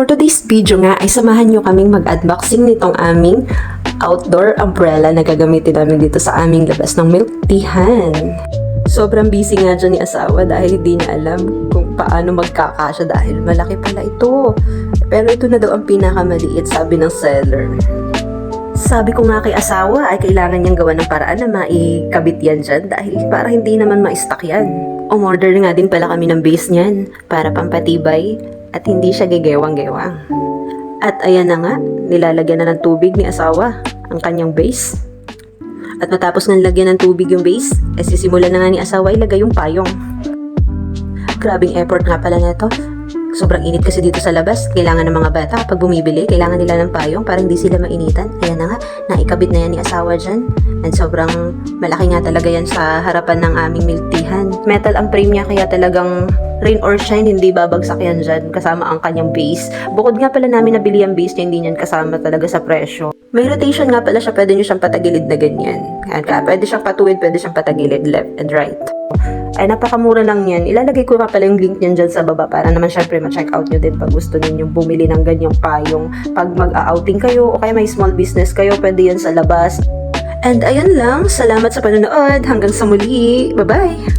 For today's video nga ay samahan nyo kaming mag-unboxing nitong aming outdoor umbrella na gagamitin namin dito sa aming labas ng milk teahan. Sobrang busy nga dyan ni asawa dahil hindi niya alam kung paano magkakasya dahil malaki pala ito. Pero ito na daw ang pinakamaliit, sabi ng seller. Sabi ko nga kay asawa ay kailangan niyang gawa ng paraan na maikabit yan dyan dahil para hindi naman ma-stuck yan. Umorder nga din pala kami ng base niyan para pampatibay at hindi siya gegewang-gewang. At ayan na nga, nilalagyan na ng tubig ni asawa ang kanyang base. At matapos ng lagyan ng tubig yung base, sisimulan na nga ni asawa ilagay yung payong. Grabing effort nga pala na ito. Sobrang init kasi dito sa labas. Kailangan ng mga bata kapag bumibili, kailangan nila ng payong para hindi sila mainitan. Ayan na nga, naikabit na yan ni asawa dyan. And sobrang malaki nga talaga yan sa harapan ng aming milk teahan. Metal ang frame niya kaya talagang rain or shine, hindi babagsak yan dyan kasama ang kanyang base. Bukod nga pala namin nabili ang base niya, hindi niyan kasama talaga sa presyo. May rotation nga pala siya, pwede nyo siyang patagilid na ganyan. Pwede siyang patuwid, pwede siyang patagilid, left and right. Ay napakamura lang yan. Ilalagay ko nga pala yung link niyan dyan sa baba para naman syempre ma-check out nyo din pag gusto ninyong bumili ng ganyang payong. Pag mag-outing kayo o kaya may small business kayo, pwede yan sa labas. And ayan lang, salamat sa panonood. Hanggang sa muli. Bye-bye!